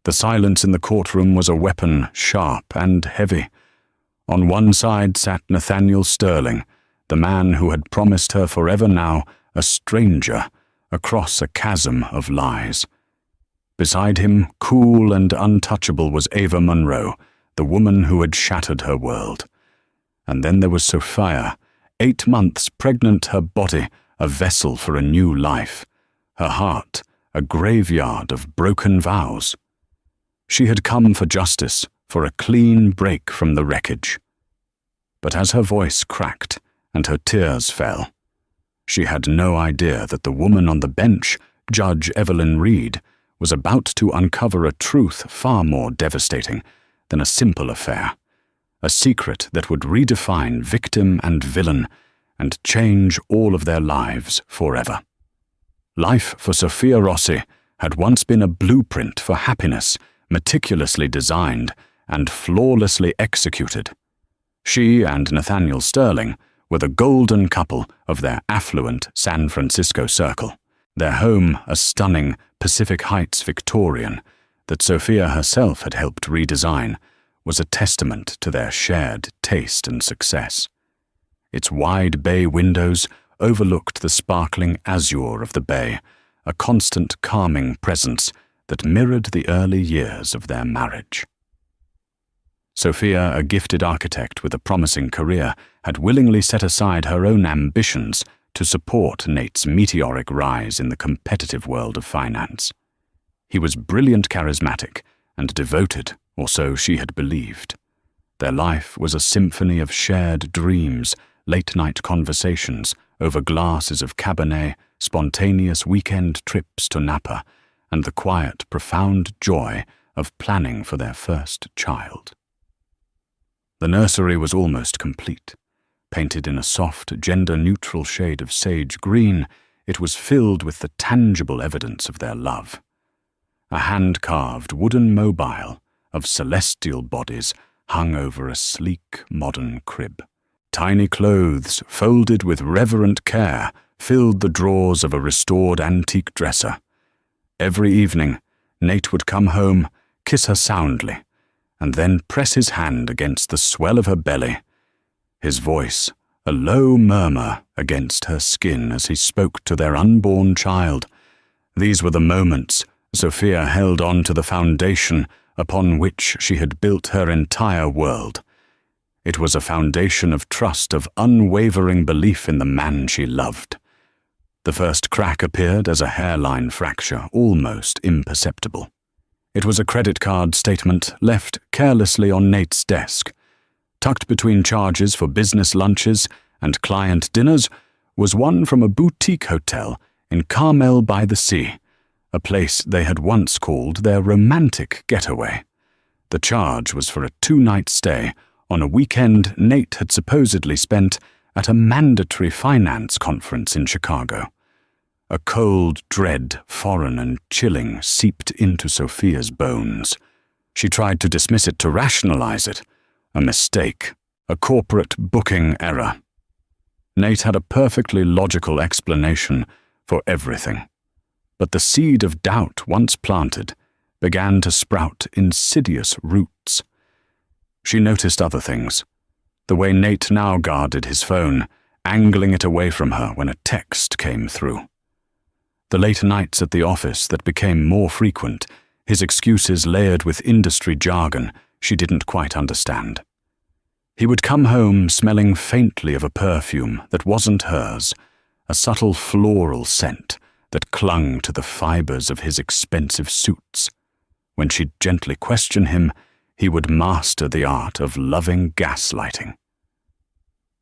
The silence in the courtroom was a weapon, sharp and heavy. On one side sat Nathaniel Sterling, the man who had promised her forever, now a stranger, across a chasm of lies. Beside him, cool and untouchable, was Ava Munro, the woman who had shattered her world. And then there was Sophia, 8 months pregnant, her body a vessel for a new life, her heart a graveyard of broken vows. She had come for justice, for a clean break from the wreckage. But as her voice cracked and her tears fell, she had no idea that the woman on the bench, Judge Evelyn Reed, was about to uncover a truth far more devastating than a simple affair, a secret that would redefine victim and villain and change all of their lives forever. Life for Sophia Rossi had once been a blueprint for happiness, meticulously designed and flawlessly executed. She and Nathaniel Sterling were the golden couple of their affluent San Francisco circle, their home a stunning Pacific Heights Victorian that Sophia herself had helped redesign was a testament to their shared taste and success. Its wide bay windows overlooked the sparkling azure of the bay, a constant calming presence that mirrored the early years of their marriage. Sophia, a gifted architect with a promising career, had willingly set aside her own ambitions to support Nate's meteoric rise in the competitive world of finance. He was brilliant, charismatic, and devoted, or so she had believed. Their life was a symphony of shared dreams, late-night conversations over glasses of Cabernet, spontaneous weekend trips to Napa, and the quiet, profound joy of planning for their first child. The nursery was almost complete. Painted in a soft, gender-neutral shade of sage green, it was filled with the tangible evidence of their love. A hand-carved wooden mobile of celestial bodies hung over a sleek, modern crib. Tiny clothes, folded with reverent care, filled the drawers of a restored antique dresser. Every evening, Nate would come home, kiss her soundly, and then press his hand against the swell of her belly. His voice, a low murmur against her skin as he spoke to their unborn child. These were the moments Sophia held on to the foundation upon which she had built her entire world. It was a foundation of trust, of unwavering belief in the man she loved. The first crack appeared as a hairline fracture, almost imperceptible. It was a credit card statement left carelessly on Nate's desk. Tucked between charges for business lunches and client dinners was one from a boutique hotel in Carmel by the Sea, a place they had once called their romantic getaway. The charge was for a 2-night stay on a weekend Nate had supposedly spent at a mandatory finance conference in Chicago. A cold dread, foreign and chilling, seeped into Sophia's bones. She tried to dismiss it, to rationalize it. A mistake, a corporate booking error. Nate had a perfectly logical explanation for everything. But the seed of doubt, once planted, began to sprout insidious roots. She noticed other things. The way Nate now guarded his phone, angling it away from her when a text came through. The late nights at the office that became more frequent, his excuses layered with industry jargon she didn't quite understand. He would come home smelling faintly of a perfume that wasn't hers, a subtle floral scent that clung to the fibers of his expensive suits. When she'd gently question him, he would master the art of loving gaslighting.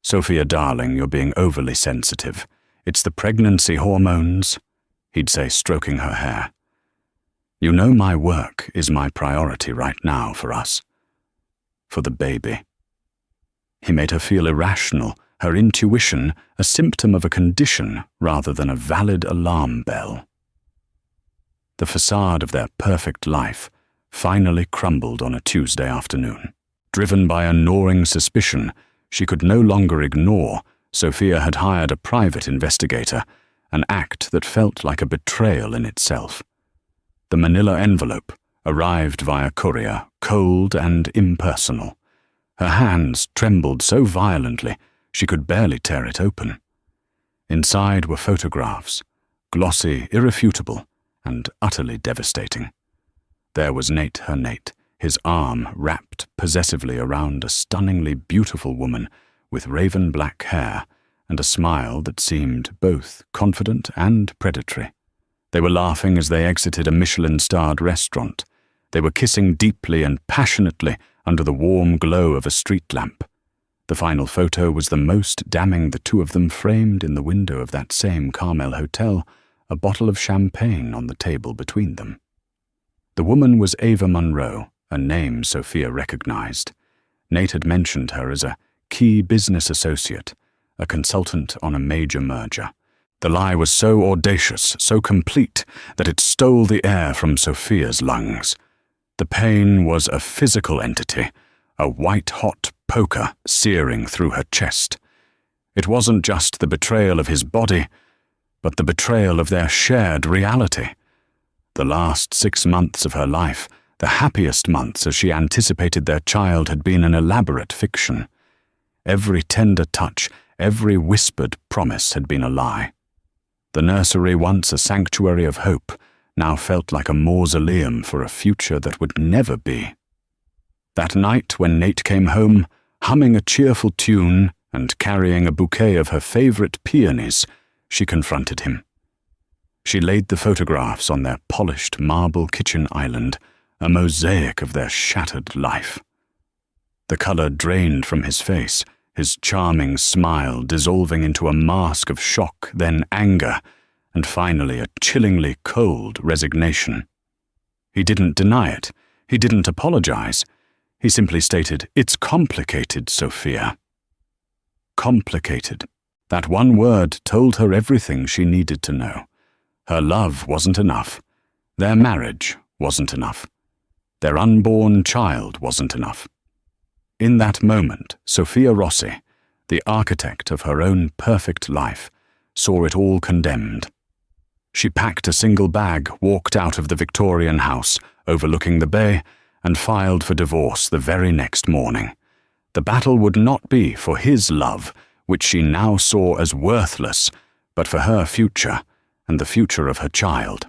"Sophia, darling, you're being overly sensitive. It's the pregnancy hormones," he'd say, stroking her hair. "You know my work is my priority right now for us. For the baby." He made her feel irrational, her intuition a symptom of a condition rather than a valid alarm bell. The facade of their perfect life finally crumbled on a Tuesday afternoon. Driven by a gnawing suspicion she could no longer ignore, Sophia had hired a private investigator, an act that felt like a betrayal in itself. The manila envelope, arrived via courier, cold and impersonal. Her hands trembled so violently she could barely tear it open. Inside were photographs, glossy, irrefutable, and utterly devastating. There was Nate, her Nate, his arm wrapped possessively around a stunningly beautiful woman with raven black hair and a smile that seemed both confident and predatory. They were laughing as they exited a Michelin-starred restaurant. They were kissing deeply and passionately under the warm glow of a street lamp. The final photo was the most damning, the two of them framed in the window of that same Carmel hotel, a bottle of champagne on the table between them. The woman was Ava Monroe, a name Sophia recognized. Nate had mentioned her as a key business associate, a consultant on a major merger. The lie was so audacious, so complete, that it stole the air from Sophia's lungs. The pain was a physical entity, a white-hot poker searing through her chest. It wasn't just the betrayal of his body, but the betrayal of their shared reality. The last 6 months of her life, the happiest months as she anticipated their child, had been an elaborate fiction. Every tender touch, every whispered promise had been a lie. The nursery, once a sanctuary of hope, now felt like a mausoleum for a future that would never be. That night when Nate came home, humming a cheerful tune and carrying a bouquet of her favorite peonies, she confronted him. She laid the photographs on their polished marble kitchen island, a mosaic of their shattered life. The color drained from his face, his charming smile dissolving into a mask of shock, then anger, and finally a chillingly cold resignation. He didn't deny it. He didn't apologize. He simply stated, "It's complicated, Sophia." Complicated. That one word told her everything she needed to know. Her love wasn't enough. Their marriage wasn't enough. Their unborn child wasn't enough. In that moment, Sophia Rossi, the architect of her own perfect life, saw it all condemned. She packed a single bag, walked out of the Victorian house overlooking the bay, and filed for divorce the very next morning. The battle would not be for his love, which she now saw as worthless, but for her future and the future of her child.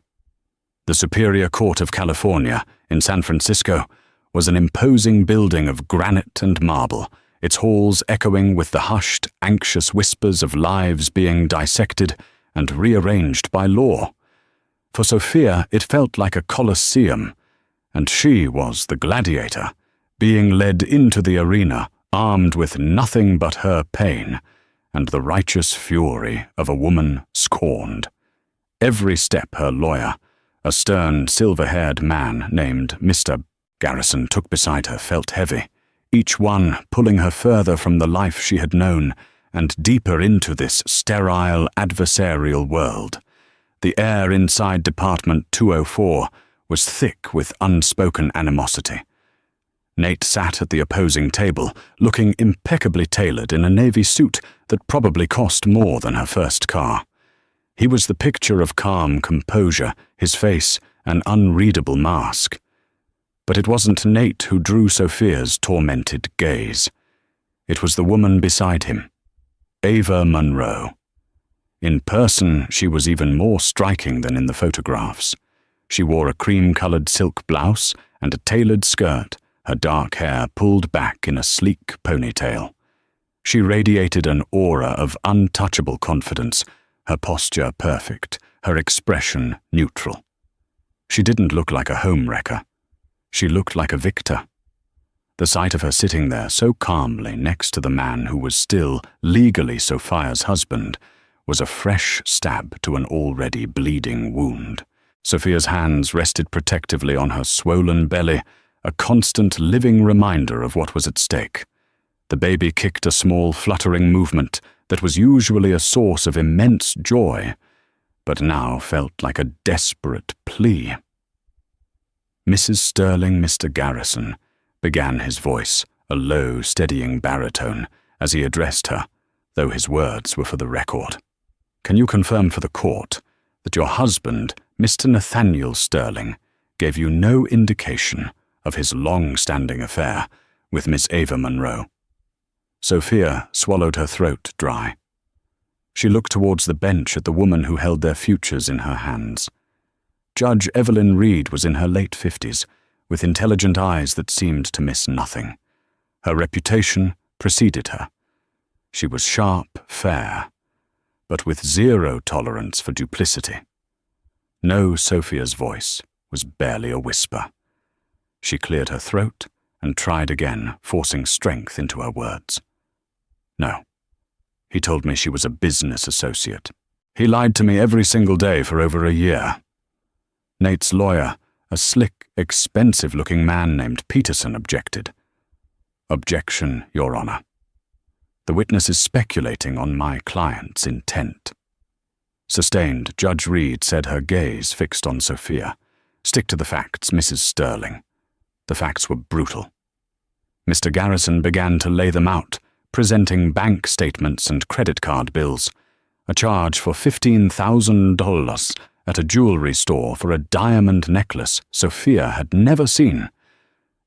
The Superior Court of California in San Francisco was an imposing building of granite and marble, its halls echoing with the hushed, anxious whispers of lives being dissected and rearranged by law. For Sophia, it felt like a colosseum, and she was the gladiator, being led into the arena armed with nothing but her pain and the righteous fury of a woman scorned. Every step her lawyer, a stern, silver-haired man named Mr. Garrison, took beside her felt heavy, each one pulling her further from the life she had known and deeper into this sterile, adversarial world. The air inside Department 204 was thick with unspoken animosity. Nate sat at the opposing table, looking impeccably tailored in a navy suit that probably cost more than her first car. He was the picture of calm composure, his face an unreadable mask. But it wasn't Nate who drew Sophia's tormented gaze. It was the woman beside him, Ava Monroe. In person, she was even more striking than in the photographs. She wore a cream-colored silk blouse and a tailored skirt, her dark hair pulled back in a sleek ponytail. She radiated an aura of untouchable confidence, her posture perfect, her expression neutral. She didn't look like a homewrecker. She looked like a victor. The sight of her sitting there so calmly next to the man who was still legally Sophia's husband was a fresh stab to an already bleeding wound. Sophia's hands rested protectively on her swollen belly, a constant living reminder of what was at stake. The baby kicked a small fluttering movement that was usually a source of immense joy, but now felt like a desperate plea. "Mrs. Sterling, Mr. Garrison," began his voice, a low, steadying baritone, as he addressed her, though his words were for the record. "Can you confirm for the court that your husband, Mr. Nathaniel Sterling, gave you no indication of his long-standing affair with Miss Ava Monroe. Sophia swallowed her throat dry. She looked towards the bench at the woman who held their futures in her hands. Judge Evelyn Reed was in her late 50s, with intelligent eyes that seemed to miss nothing. Her reputation preceded her. She was sharp, fair, but with zero tolerance for duplicity. No, Sophia's voice was barely a whisper. She cleared her throat and tried again, forcing strength into her words. No. He told me she was a business associate. He lied to me every single day for over a year. Nate's lawyer, a slick, expensive-looking man named Peterson, objected. Objection, Your Honor. The witness is speculating on my client's intent. Sustained, Judge Reed said, her gaze fixed on Sophia. Stick to the facts, Mrs. Sterling. The facts were brutal. Mr. Garrison began to lay them out, presenting bank statements and credit card bills. A charge for $15,000 at a jewelry store for a diamond necklace Sophia had never seen.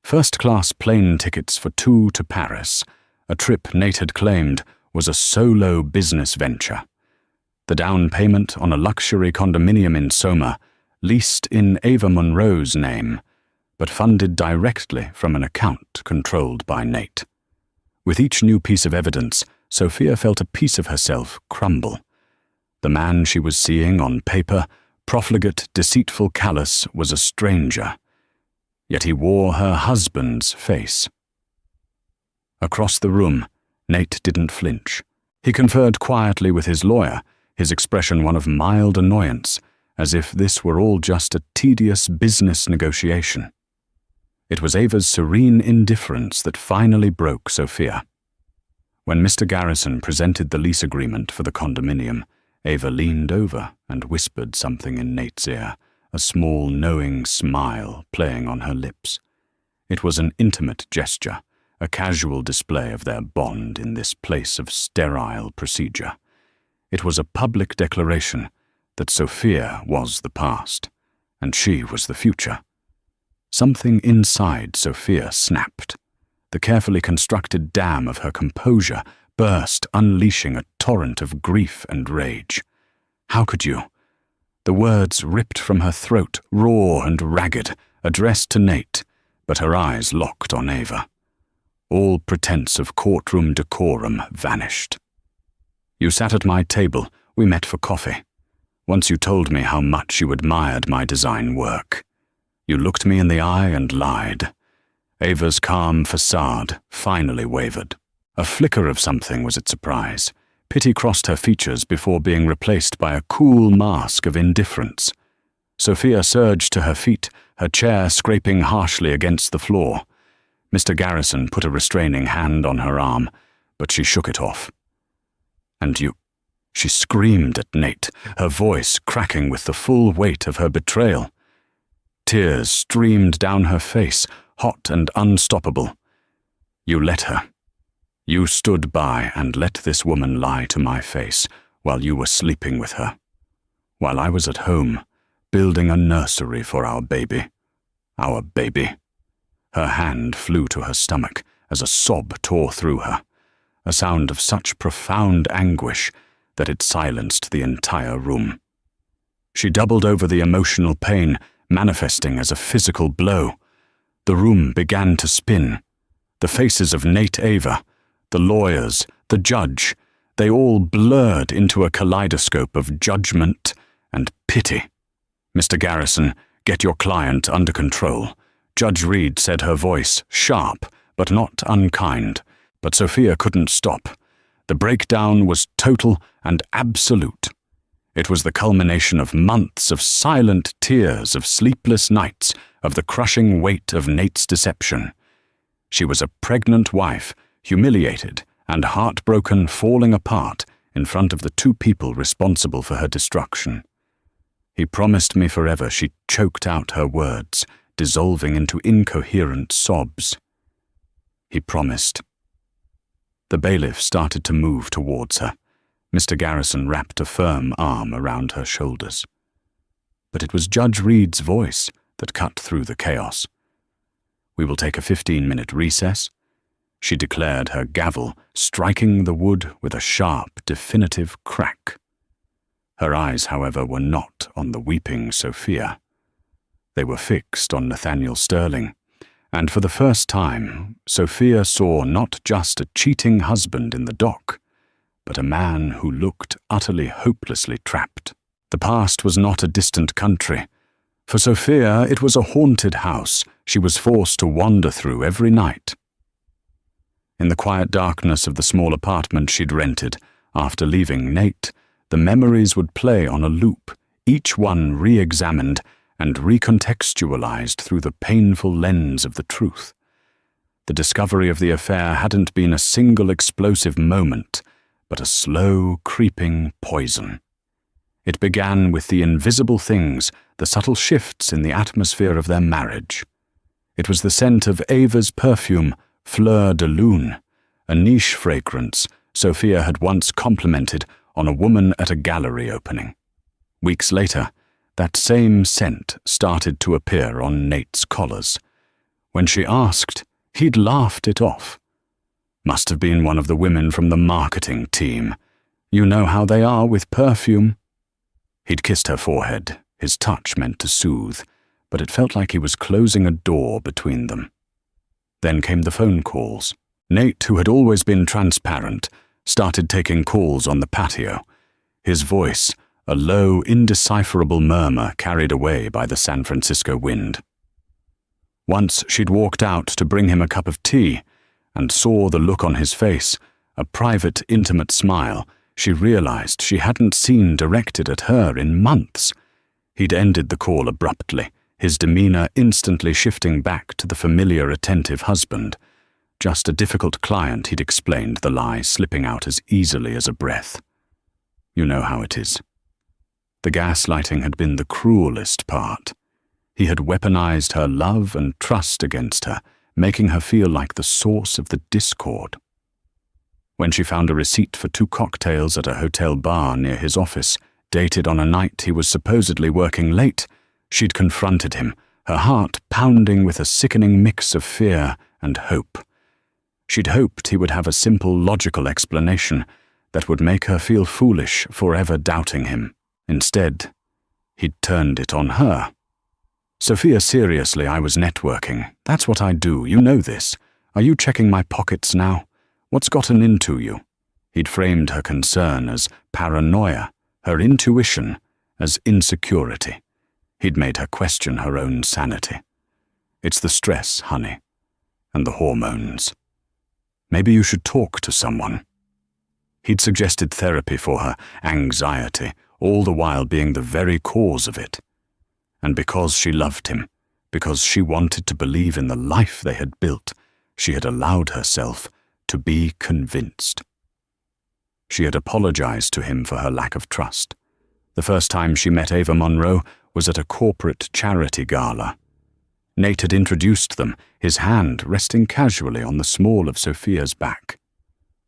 First-class plane tickets for 2 to Paris, a trip Nate had claimed was a solo business venture. The down payment on a luxury condominium in Soma, leased in Ava Monroe's name, but funded directly from an account controlled by Nate. With each new piece of evidence, Sophia felt a piece of herself crumble. The man she was seeing on paper, profligate, deceitful, callous, was a stranger. Yet he wore her husband's face. Across the room, Nate didn't flinch. He conferred quietly with his lawyer, his expression one of mild annoyance, as if this were all just a tedious business negotiation. It was Ava's serene indifference that finally broke Sophia. When Mr. Garrison presented the lease agreement for the condominium, Ava leaned over and whispered something in Nate's ear, a small knowing smile playing on her lips. It was an intimate gesture, a casual display of their bond in this place of sterile procedure. It was a public declaration that Sophia was the past, and she was the future. Something inside Sophia snapped. The carefully constructed dam of her composure burst, unleashing a torrent of grief and rage. How could you? The words ripped from her throat, raw and ragged, addressed to Nate, but her eyes locked on Ava. All pretense of courtroom decorum vanished. You sat at my table, we met for coffee. Once you told me how much you admired my design work. You looked me in the eye and lied. Ava's calm facade finally wavered. A flicker of something was its surprise. Pity crossed her features before being replaced by a cool mask of indifference. Sophia surged to her feet, her chair scraping harshly against the floor. Mr. Garrison put a restraining hand on her arm, but she shook it off. And you... She screamed at Nate, her voice cracking with the full weight of her betrayal. Tears streamed down her face, hot and unstoppable. You let her. You stood by and let this woman lie to my face while you were sleeping with her. While I was at home, building a nursery for our baby. Our baby. Her hand flew to her stomach as a sob tore through her, a sound of such profound anguish that it silenced the entire room. She doubled over the emotional pain, manifesting as a physical blow. The room began to spin. The faces of Nate Ava, the lawyers, the judge, they all blurred into a kaleidoscope of judgment and pity. Mr. Garrison, get your client under control. Judge Reed said, her voice sharp but not unkind, but Sophia couldn't stop. The breakdown was total and absolute. It was the culmination of months of silent tears, of sleepless nights, of the crushing weight of Nate's deception. She was a pregnant wife, humiliated and heartbroken, falling apart in front of the two people responsible for her destruction. He promised me forever. She choked out her words, dissolving into incoherent sobs. He promised. The bailiff started to move towards her. Mr. Garrison wrapped a firm arm around her shoulders. But it was Judge Reed's voice that cut through the chaos. "We will take a 15-minute recess," she declared, her gavel striking the wood with a sharp, definitive crack. Her eyes, however, were not on the weeping Sophia. They were fixed on Nathaniel Sterling, and for the first time, Sophia saw not just a cheating husband in the dock, but a man who looked utterly hopelessly trapped. The past was not a distant country. For Sophia, it was a haunted house she was forced to wander through every night. In the quiet darkness of the small apartment she'd rented, after leaving Nate, the memories would play on a loop, each one re-examined and recontextualized through the painful lens of the truth. The discovery of the affair hadn't been a single explosive moment, but a slow, creeping poison. It began with the invisible things, the subtle shifts in the atmosphere of their marriage. It was the scent of Ava's perfume, Fleur de Lune, a niche fragrance Sophia had once complimented on a woman at a gallery opening. Weeks later, that same scent started to appear on Nate's collars. When she asked, he'd laughed it off. Must have been one of the women from the marketing team. You know how they are with perfume. He'd kissed her forehead, his touch meant to soothe, but it felt like he was closing a door between them. Then came the phone calls. Nate, who had always been transparent, started taking calls on the patio, his voice a low, indecipherable murmur carried away by the San Francisco wind. Once she'd walked out to bring him a cup of tea and saw the look on his face, a private, intimate smile she realized she hadn't seen directed at her in months. He'd ended the call abruptly, his demeanor instantly shifting back to the familiar, attentive husband. Just a difficult client, he'd explained, the lie slipping out as easily as a breath. You know how it is. The gaslighting had been the cruelest part. He had weaponized her love and trust against her, making her feel like the source of the discord. When she found a receipt for 2 cocktails at a hotel bar near his office, dated on a night he was supposedly working late, she'd confronted him, her heart pounding with a sickening mix of fear and hope. She'd hoped he would have a simple, logical explanation that would make her feel foolish, forever doubting him. Instead, he'd turned it on her. "Sophia, seriously, I was networking. That's what I do, you know this. Are you checking my pockets now? What's gotten into you?" He'd framed her concern as paranoia, her intuition as insecurity. He'd made her question her own sanity. "It's the stress, honey, and the hormones. Maybe you should talk to someone." He'd suggested therapy for her anxiety, all the while being the very cause of it. And because she loved him, because she wanted to believe in the life they had built, she had allowed herself to be convinced. She had apologized to him for her lack of trust. The first time she met Ava Monroe was at a corporate charity gala. Nate had introduced them, his hand resting casually on the small of Sophia's back.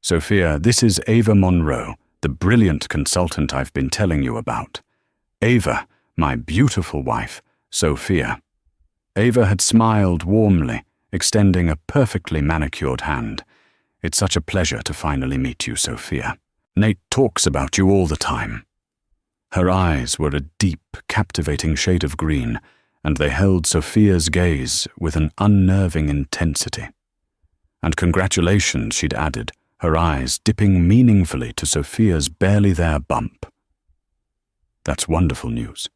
"Sophia, this is Ava Monroe, the brilliant consultant I've been telling you about. Ava, my beautiful wife, Sophia." Ava had smiled warmly, extending a perfectly manicured hand. "It's such a pleasure to finally meet you, Sophia. Nate talks about you all the time." Her eyes were a deep, captivating shade of green, and they held Sophia's gaze with an unnerving intensity. "And congratulations," she'd added, her eyes dipping meaningfully to Sophia's barely there bump. "That's wonderful news."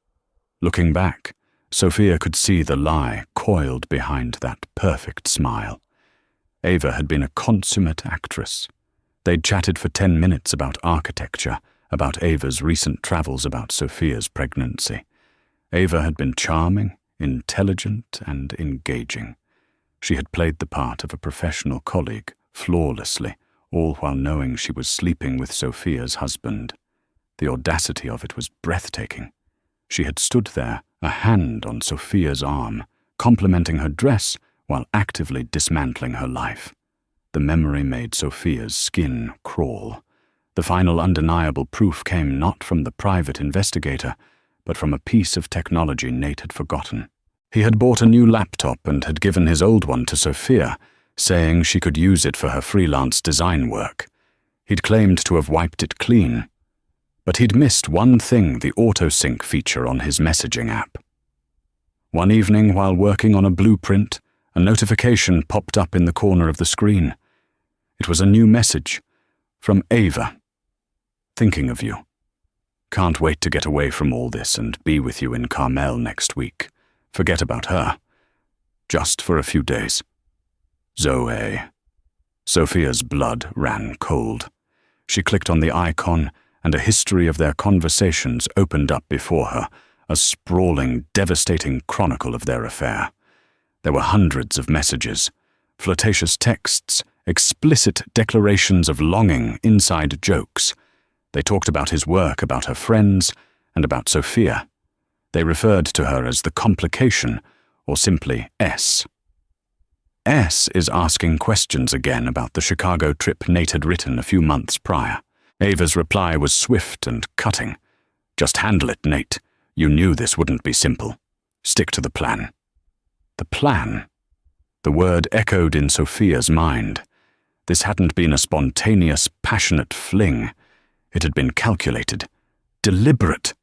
Looking back, Sophia could see the lie coiled behind that perfect smile. Ava had been a consummate actress. They'd chatted for 10 minutes about architecture, about Ava's recent travels, about Sophia's pregnancy. Ava had been charming, intelligent, and engaging. She had played the part of a professional colleague flawlessly, all while knowing she was sleeping with Sophia's husband. The audacity of it was breathtaking. She had stood there, a hand on Sophia's arm, complimenting her dress while actively dismantling her life. The memory made Sophia's skin crawl. The final undeniable proof came not from the private investigator, but from a piece of technology Nate had forgotten. He had bought a new laptop and had given his old one to Sophia, saying she could use it for her freelance design work. He'd claimed to have wiped it clean, but he'd missed one thing, the autosync feature on his messaging app. One evening, while working on a blueprint, a notification popped up in the corner of the screen. It was a new message from Ava. Thinking of you. Can't wait to get away from all this and be with you in Carmel next week. Forget about her. Just for a few days. Zoe. Sophia's blood ran cold. She clicked on the icon, and a history of their conversations opened up before her, a sprawling, devastating chronicle of their affair. There were hundreds of messages, flirtatious texts, explicit declarations of longing, inside jokes. They talked about his work, about her friends, and about Sophia. They referred to her as the complication, or simply S. S is asking questions again about the Chicago trip Nate had written a few months prior. Ava's reply was swift and cutting. Just handle it, Nate. You knew this wouldn't be simple. Stick to the plan. The plan? The word echoed in Sophia's mind. This hadn't been a spontaneous, passionate fling. It had been calculated, deliberate.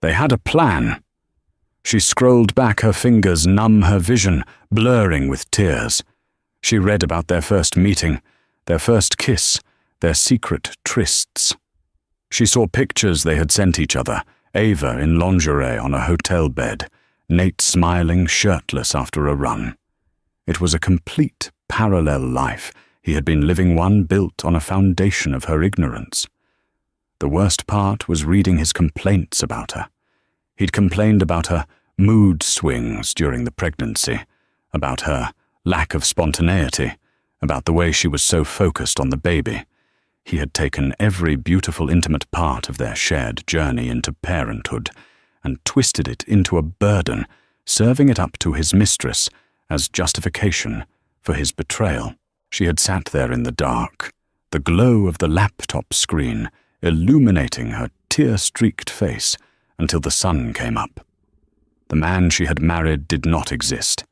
They had a plan. She scrolled back, her fingers numb her vision, blurring with tears. She read about their first meeting, their first kiss, their secret trysts. She saw pictures they had sent each other, Ava in lingerie on a hotel bed, Nate smiling shirtless after a run. It was a complete parallel life. He had been living one built on a foundation of her ignorance. The worst part was reading his complaints about her. He'd complained about her mood swings during the pregnancy, about her lack of spontaneity, about the way she was so focused on the baby. He had taken every beautiful, intimate part of their shared journey into parenthood and twisted it into a burden, serving it up to his mistress as justification for his betrayal. She had sat there in the dark, the glow of the laptop screen illuminating her tear-streaked face until the sun came up. The man she had married did not exist.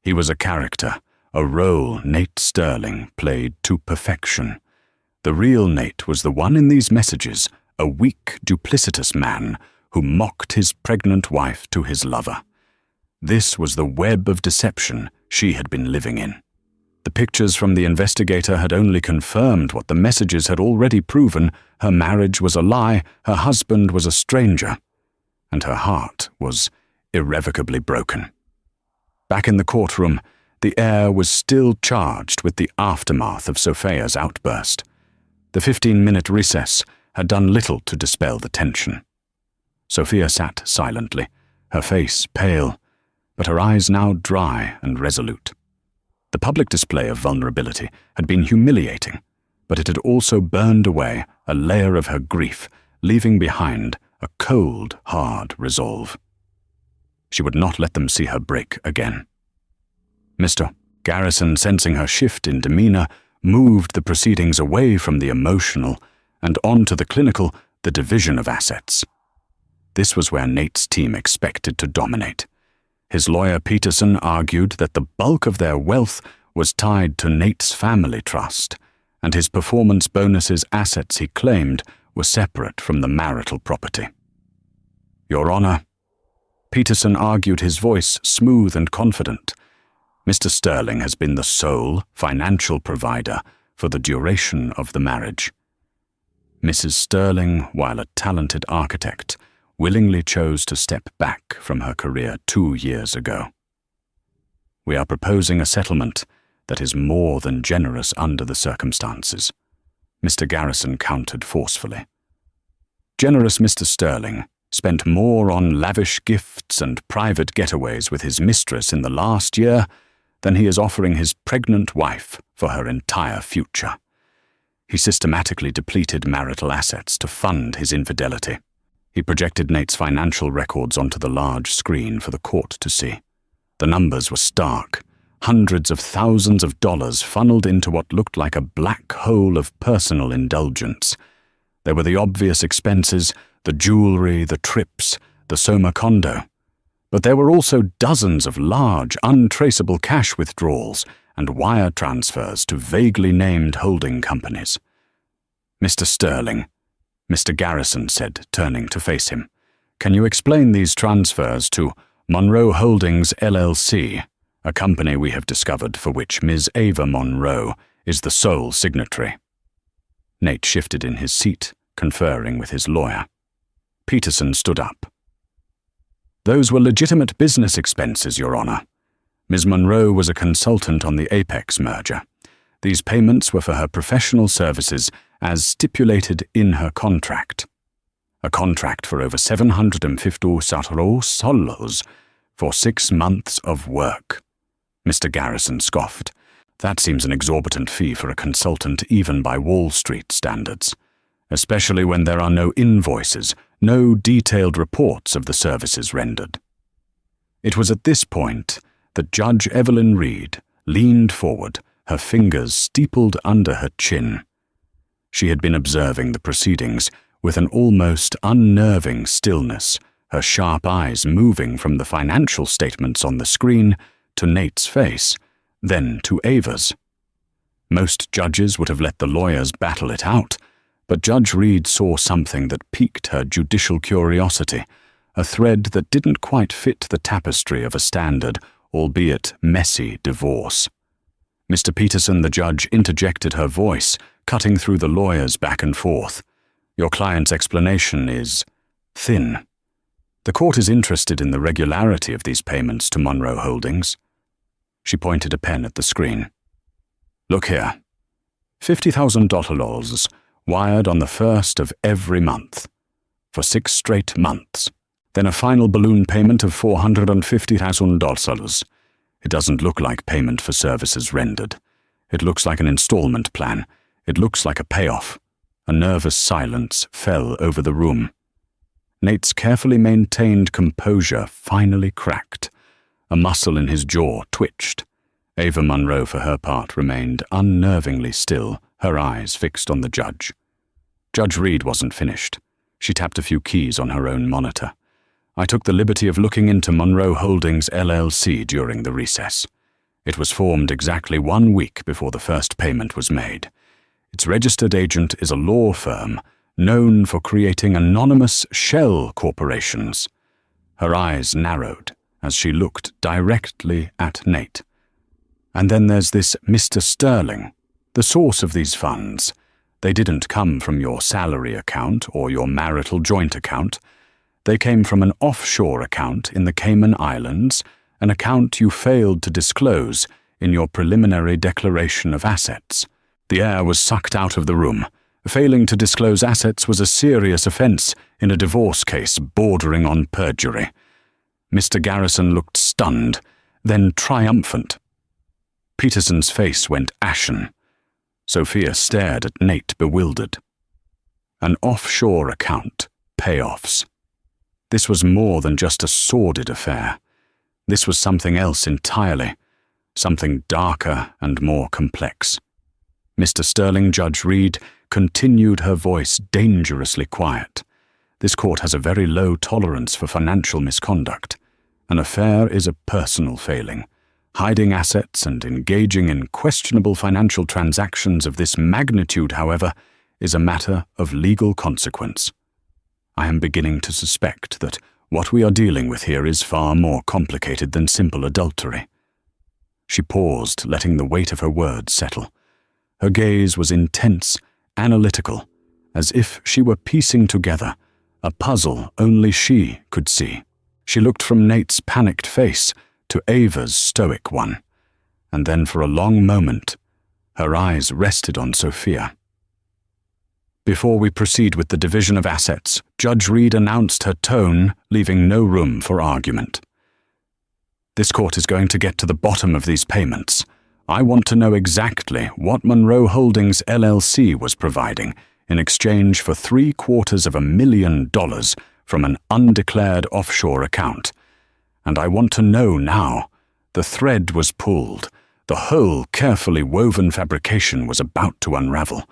He was a character, a role Nate Sterling played to perfection. The real Nate was the one in these messages, a weak, duplicitous man who mocked his pregnant wife to his lover. This was the web of deception she had been living in. The pictures from the investigator had only confirmed what the messages had already proven. Her marriage was a lie, her husband was a stranger, and her heart was irrevocably broken. Back in the courtroom, the air was still charged with the aftermath of Sophia's outburst. The 15-minute recess had done little to dispel the tension. Sophia sat silently, her face pale, but her eyes now dry and resolute. The public display of vulnerability had been humiliating, but it had also burned away a layer of her grief, leaving behind a cold, hard resolve. She would not let them see her break again. Mr. Garrison, sensing her shift in demeanor, moved the proceedings away from the emotional and onto the clinical, the division of assets. This was where Nate's team expected to dominate. His lawyer Peterson argued that the bulk of their wealth was tied to Nate's family trust, and his performance bonuses assets, he claimed, were separate from the marital property. Your Honor, Peterson argued, his voice smooth and confident, Mr. Sterling has been the sole financial provider for the duration of the marriage. Mrs. Sterling, while a talented architect, willingly chose to step back from her career 2 years ago. We are proposing a settlement that is more than generous under the circumstances, Mr. Garrison countered forcefully. Generous Mr. Sterling spent more on lavish gifts and private getaways with his mistress in the last year than he is offering his pregnant wife for her entire future. He systematically depleted marital assets to fund his infidelity. He projected Nate's financial records onto the large screen for the court to see. The numbers were stark. Hundreds of thousands of dollars funneled into what looked like a black hole of personal indulgence. There were the obvious expenses, the jewelry, the trips, the Soma condo. But there were also dozens of large, untraceable cash withdrawals and wire transfers to vaguely named holding companies. "Mr. Sterling," Mr. Garrison said, turning to face him, "can you explain these transfers to Monroe Holdings, LLC, a company we have discovered for which Ms. Ava Monroe is the sole signatory?" Nate shifted in his seat, conferring with his lawyer. Peterson stood up. "Those were legitimate business expenses, Your Honor. Ms. Monroe was a consultant on the Apex merger. These payments were for her professional services as stipulated in her contract. A contract for over $750,000 for 6 months of work." Mr. Garrison scoffed. "That seems an exorbitant fee for a consultant even by Wall Street standards, especially when there are no invoices, no detailed reports of the services rendered." It was at this point that Judge Evelyn Reed leaned forward, her fingers steepled under her chin. She had been observing the proceedings with an almost unnerving stillness, her sharp eyes moving from the financial statements on the screen to Nate's face, then to Ava's. Most judges would have let the lawyers battle it out, but Judge Reed saw something that piqued her judicial curiosity, a thread that didn't quite fit the tapestry of a standard, albeit messy, divorce. "Mr. Peterson," the judge interjected her voice, cutting through the lawyers back and forth. "Your client's explanation is thin. The court is interested in the regularity of these payments to Monroe Holdings." She pointed a pen at the screen. "Look here. $50,000 wired on the 1st of every month, for 6 straight months. Then a final balloon payment of $450,000. It doesn't look like payment for services rendered. It looks like an installment plan. It looks like a payoff." A nervous silence fell over the room. Nate's carefully maintained composure finally cracked. A muscle in his jaw twitched. Ava Monroe, for her part, remained unnervingly still, her eyes fixed on the judge. Judge Reed wasn't finished. She tapped a few keys on her own monitor. "I took the liberty of looking into Monroe Holdings, LLC during the recess. It was formed exactly 1 week before the first payment was made. Its registered agent is a law firm known for creating anonymous shell corporations." Her eyes narrowed as she looked directly at Nate. "And then there's this Mr. Sterling, the source of these funds. They didn't come from your salary account or your marital joint account. They came from an offshore account in the Cayman Islands, an account you failed to disclose in your preliminary declaration of assets." The air was sucked out of the room. Failing to disclose assets was a serious offense in a divorce case bordering on perjury. Mr. Garrison looked stunned, then triumphant. Peterson's face went ashen. Sophia stared at Nate, bewildered. An offshore account, payoffs. This was more than just a sordid affair. This was something else entirely, something darker and more complex. Mr. Sterling, Judge Reed continued, her voice dangerously quiet. "This court has a very low tolerance for financial misconduct. An affair is a personal failing. Hiding assets and engaging in questionable financial transactions of this magnitude, however, is a matter of legal consequence. I am beginning to suspect that what we are dealing with here is far more complicated than simple adultery." She paused, letting the weight of her words settle. Her gaze was intense, analytical, as if she were piecing together a puzzle only she could see. She looked from Nate's panicked face to Ava's stoic one, and then for a long moment, her eyes rested on Sophia. "Before we proceed with the division of assets," Judge Reed announced, her tone leaving no room for argument. "This court is going to get to the bottom of these payments. I want to know exactly what Monroe Holdings, LLC was providing in exchange for $750,000 from an undeclared offshore account. And I want to know now." The thread was pulled. The whole carefully woven fabrication was about to unravel.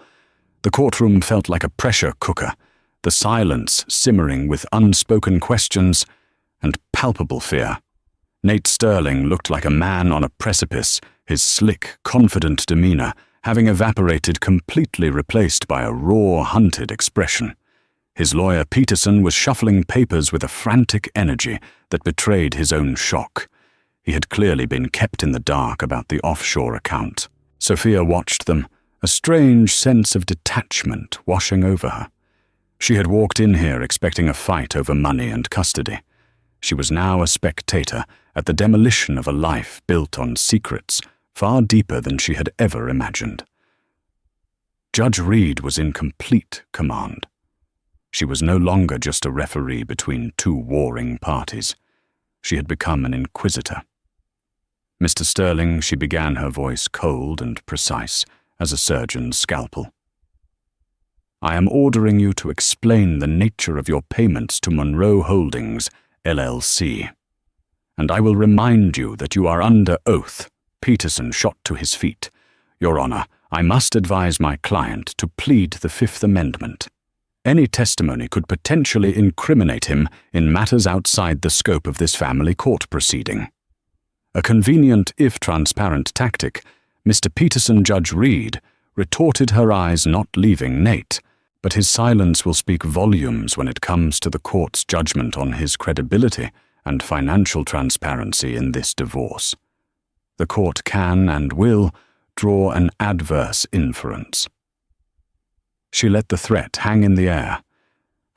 The courtroom felt like a pressure cooker, the silence simmering with unspoken questions, and palpable fear. Nate Sterling looked like a man on a precipice, his slick, confident demeanor having evaporated, completely replaced by a raw, hunted expression. His lawyer Peterson was shuffling papers with a frantic energy that betrayed his own shock. He had clearly been kept in the dark about the offshore account. Sophia watched them, a strange sense of detachment washing over her. She had walked in here expecting a fight over money and custody. She was now a spectator at the demolition of a life built on secrets far deeper than she had ever imagined. Judge Reed was in complete command. She was no longer just a referee between two warring parties. She had become an inquisitor. Mr. Sterling, she began, her voice cold and precise as a surgeon's scalpel. I am ordering you to explain the nature of your payments to Monroe Holdings, LLC. And I will remind you that you are under oath. Peterson shot to his feet. Your Honor, I must advise my client to plead the Fifth Amendment. Any testimony could potentially incriminate him in matters outside the scope of this family court proceeding. A convenient, if transparent tactic, Mr. Peterson, Judge Reed, retorted, her eyes not leaving Nate, but his silence will speak volumes when it comes to the court's judgment on his credibility and financial transparency in this divorce. The court can and will draw an adverse inference. She let the threat hang in the air.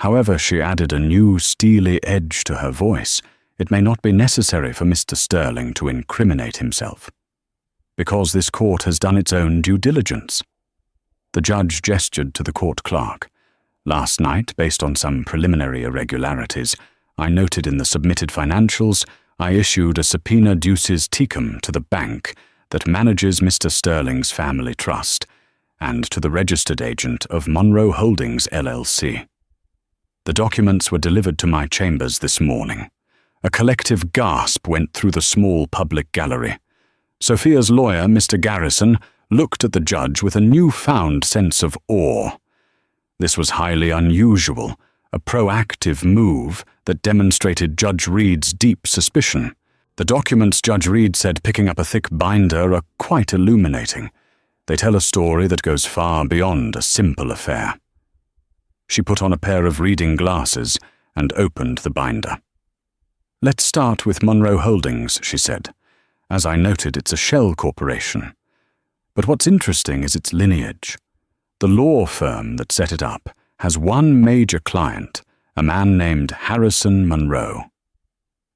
However, she added a new steely edge to her voice. It may not be necessary for Mr. Sterling to incriminate himself, because this court has done its own due diligence. The judge gestured to the court clerk. Last night, based on some preliminary irregularities I noted in the submitted financials, I issued a subpoena duces tecum to the bank that manages Mr. Sterling's family trust and to the registered agent of Monroe Holdings, LLC. The documents were delivered to my chambers this morning. A collective gasp went through the small public gallery. Sophia's lawyer, Mr. Garrison, looked at the judge with a newfound sense of awe. This was highly unusual, a proactive move that demonstrated Judge Reed's deep suspicion. The documents, Judge Reed said, picking up a thick binder, are quite illuminating. They tell a story that goes far beyond a simple affair. She put on a pair of reading glasses and opened the binder. Let's start with Monroe Holdings, she said. As I noted, it's a shell corporation. But what's interesting is its lineage. The law firm that set it up has one major client, a man named Harrison Monroe.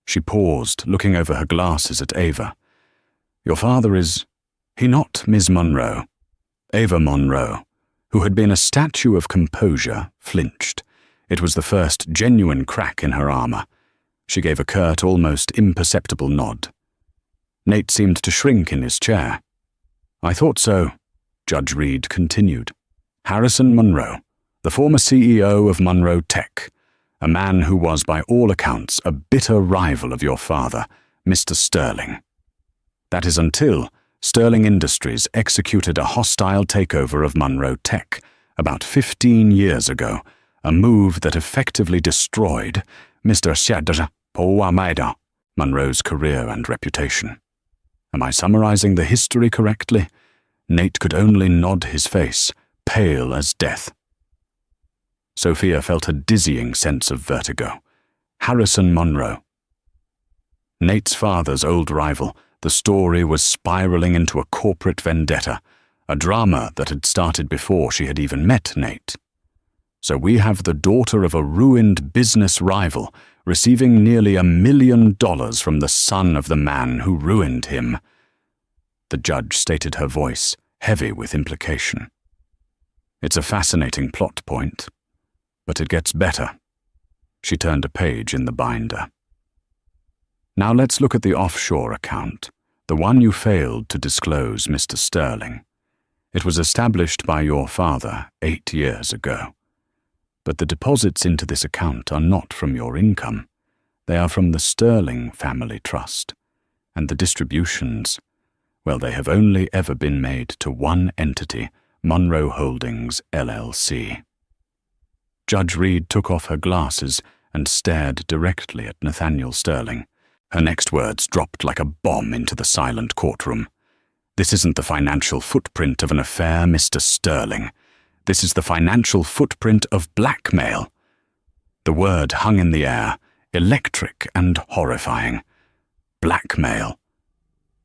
She paused, looking over her glasses at Ava. Your father is... he not Ms. Monroe? Ava Monroe, who had been a statue of composure, flinched. It was the first genuine crack in her armor. She gave a curt, almost imperceptible nod. Nate seemed to shrink in his chair. I thought so, Judge Reed continued. Harrison Monroe, the former CEO of Monroe Tech, a man who was by all accounts a bitter rival of your father, Mr. Sterling. That is until Sterling Industries executed a hostile takeover of Monroe Tech about 15 years ago, a move that effectively destroyed Mr. Monroe's career and reputation. Am I summarizing the history correctly? Nate could only nod his face, pale as death. Sophia felt a dizzying sense of vertigo. Harrison Monroe. Nate's father's old rival, the story was spiraling into a corporate vendetta, a drama that had started before she had even met Nate. So we have the daughter of a ruined business rival receiving nearly $1 million from the son of the man who ruined him. The judge stated, her voice heavy with implication. It's a fascinating plot point, but it gets better. She turned a page in the binder. Now let's look at the offshore account, the one you failed to disclose, Mr. Sterling. It was established by your father 8 years ago. But the deposits into this account are not from your income. They are from the Sterling family trust. And the distributions, well, they have only ever been made to one entity, Monroe Holdings, LLC. Judge Reed took off her glasses and stared directly at Nathaniel Sterling. Her next words dropped like a bomb into the silent courtroom. "This isn't the financial footprint of an affair, Mr. Sterling. This is the financial footprint of blackmail." The word hung in the air, electric and horrifying. Blackmail.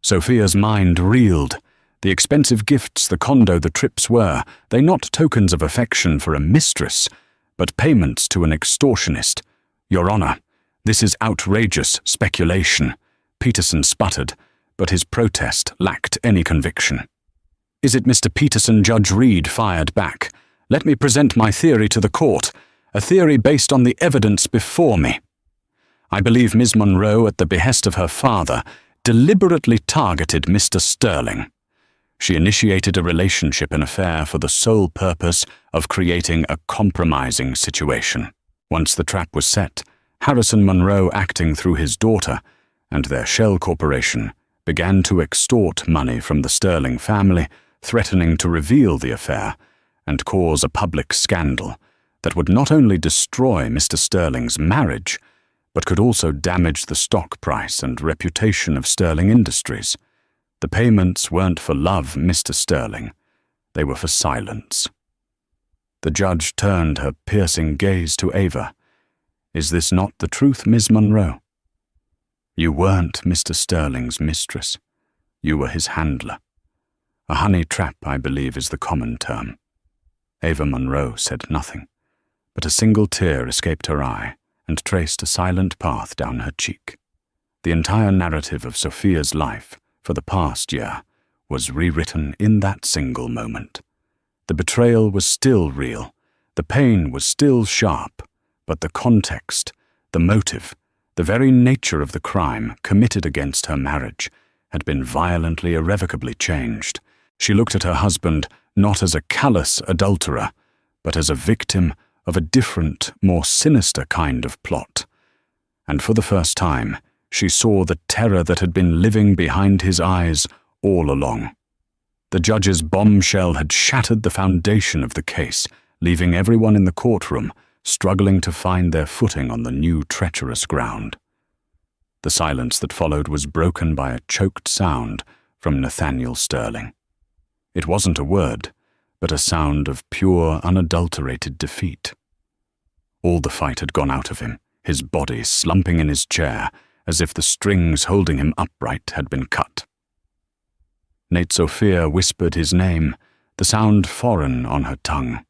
Sophia's mind reeled. The expensive gifts, the condo, the trips were, they not tokens of affection for a mistress, but payments to an extortionist. "Your Honor, this is outrageous speculation," Peterson sputtered, but his protest lacked any conviction. "Is it Mr. Peterson?" Judge Reed fired back. "Let me present my theory to the court, a theory based on the evidence before me. I believe Miss Monroe, at the behest of her father, deliberately targeted Mr. Sterling. She initiated a relationship and affair for the sole purpose of creating a compromising situation. Once the trap was set, Harrison Monroe, acting through his daughter and their shell corporation, began to extort money from the Sterling family, threatening to reveal the affair and cause a public scandal that would not only destroy Mr. Sterling's marriage, but could also damage the stock price and reputation of Sterling Industries. The payments weren't for love, Mr. Sterling. They were for silence." The judge turned her piercing gaze to Ava. "Is this not the truth, Miss Monroe? You weren't Mr. Sterling's mistress. You were his handler. A honey trap, I believe, is the common term." Ava Monroe said nothing, but a single tear escaped her eye and traced a silent path down her cheek. The entire narrative of Sophia's life for the past year was rewritten in that single moment. The betrayal was still real, the pain was still sharp, but the context, the motive, the very nature of the crime committed against her marriage had been violently, irrevocably changed. She looked at her husband not as a callous adulterer, but as a victim of a different, more sinister kind of plot. And for the first time, she saw the terror that had been living behind his eyes all along. The judge's bombshell had shattered the foundation of the case, leaving everyone in the courtroom struggling to find their footing on the new treacherous ground. The silence that followed was broken by a choked sound from Nathaniel Sterling. It wasn't a word, but a sound of pure, unadulterated defeat. All the fight had gone out of him, his body slumping in his chair, as if the strings holding him upright had been cut. Nate Sophia whispered his name, the sound foreign on her tongue.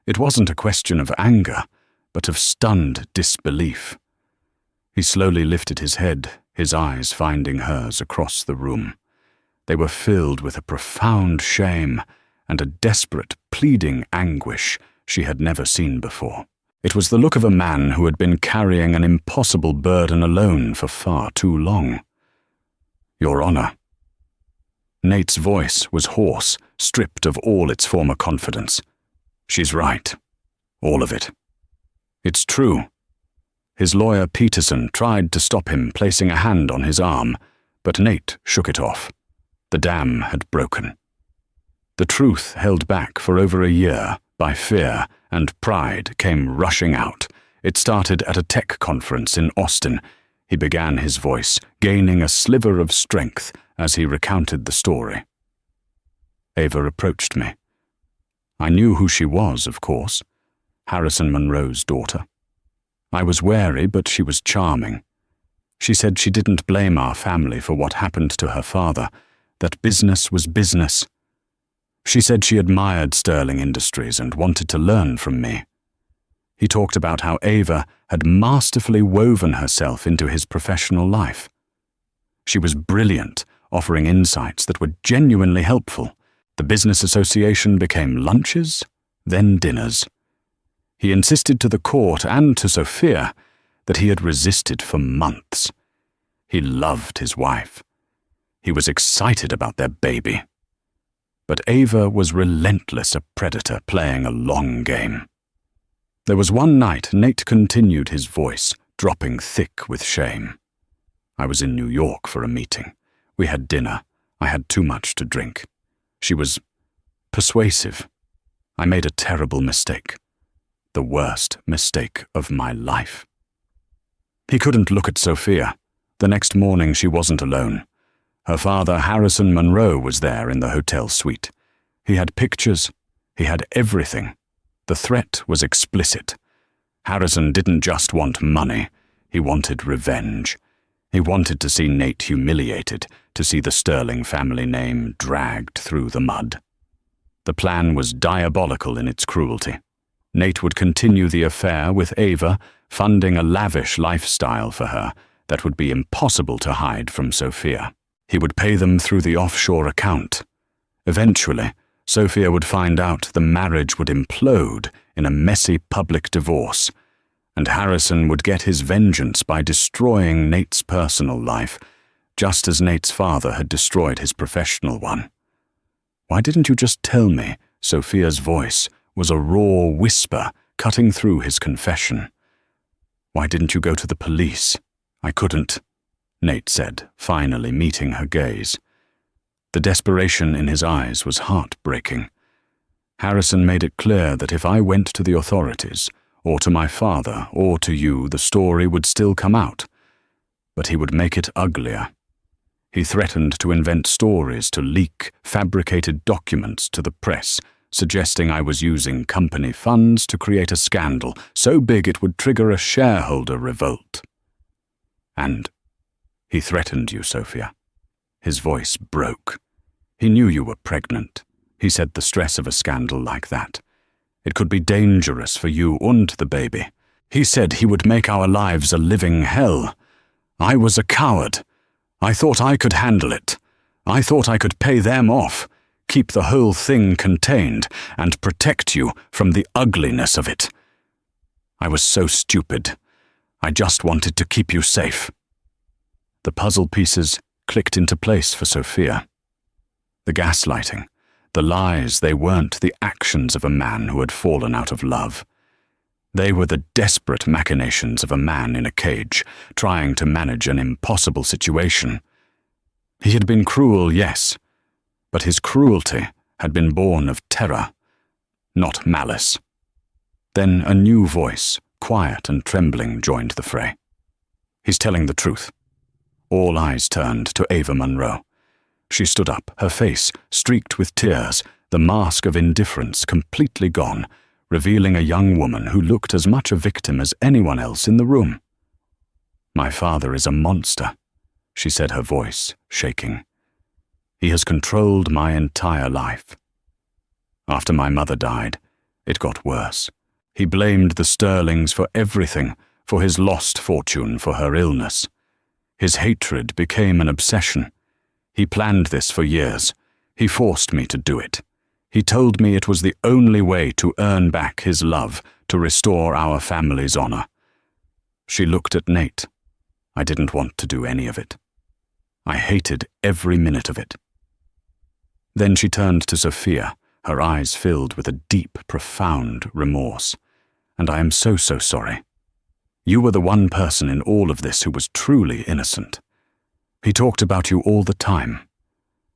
It wasn't a question of anger, but of stunned disbelief. He slowly lifted his head, his eyes finding hers across the room. They were filled with a profound shame and a desperate, pleading anguish she had never seen before. It was the look of a man who had been carrying an impossible burden alone for far too long. "Your Honor." Nate's voice was hoarse, stripped of all its former confidence. "She's right. All of it. It's true." His lawyer Peterson tried to stop him, placing a hand on his arm, but Nate shook it off. The dam had broken. The truth, held back for over a year by fear and pride, came rushing out. It started at a tech conference in Austin. He began his voice, gaining a sliver of strength as he recounted the story. Ava approached me. I knew who she was, of course. Harrison Monroe's daughter. I was wary, but she was charming. She said she didn't blame our family for what happened to her father, that business was business. She said she admired Sterling Industries and wanted to learn from me. He talked about how Ava had masterfully woven herself into his professional life. She was brilliant, offering insights that were genuinely helpful. The business association became lunches, then dinners. He insisted to the court and to Sophia that he had resisted for months. He loved his wife. He was excited about their baby. But Ava was relentless, a predator playing a long game. There was one night Nate continued his voice, dropping thick with shame. I was in New York for a meeting. We had dinner. I had too much to drink. She was persuasive. I made a terrible mistake. The worst mistake of my life. He couldn't look at Sophia. The next morning she wasn't alone. Her father, Harrison Monroe, was there in the hotel suite. He had pictures. He had everything. The threat was explicit. Harrison didn't just want money. He wanted revenge. He wanted to see Nate humiliated, to see the Sterling family name dragged through the mud. The plan was diabolical in its cruelty. Nate would continue the affair with Ava, funding a lavish lifestyle for her that would be impossible to hide from Sophia. He would pay them through the offshore account. Eventually, Sophia would find out the marriage would implode in a messy public divorce, and Harrison would get his vengeance by destroying Nate's personal life, just as Nate's father had destroyed his professional one. "Why didn't you just tell me?" Sophia's voice was a raw whisper cutting through his confession. "Why didn't you go to the police?" "I couldn't," Nate said, finally meeting her gaze. The desperation in his eyes was heartbreaking. Harrison made it clear that if I went to the authorities, or to my father, or to you, the story would still come out. But he would make it uglier. He threatened to invent stories to leak fabricated documents to the press, suggesting I was using company funds to create a scandal so big it would trigger a shareholder revolt. And he threatened you, Sophia. His voice broke. He knew you were pregnant. He said the stress of a scandal like that. It could be dangerous for you and the baby. He said he would make our lives a living hell. I was a coward. I thought I could handle it. I thought I could pay them off, keep the whole thing contained, and protect you from the ugliness of it. I was so stupid. I just wanted to keep you safe. The puzzle pieces clicked into place for Sophia. The gaslighting, the lies, they weren't the actions of a man who had fallen out of love. They were the desperate machinations of a man in a cage, trying to manage an impossible situation. He had been cruel, yes, but his cruelty had been born of terror, not malice. Then a new voice, quiet and trembling, joined the fray. "He's telling the truth." All eyes turned to Ava Monroe. She stood up, her face streaked with tears, the mask of indifference completely gone, revealing a young woman who looked as much a victim as anyone else in the room. "My father is a monster," she said, her voice shaking. "He has controlled my entire life. After my mother died, it got worse. He blamed the Sterlings for everything, for his lost fortune, for her illness. His hatred became an obsession. He planned this for years. He forced me to do it. He told me it was the only way to earn back his love, to restore our family's honor." She looked at Nate. I didn't want to do any of it. I hated every minute of it. Then she turned to Sophia, her eyes filled with a deep, profound remorse. "And I am so sorry. You were the one person in all of this who was truly innocent. He talked about you all the time.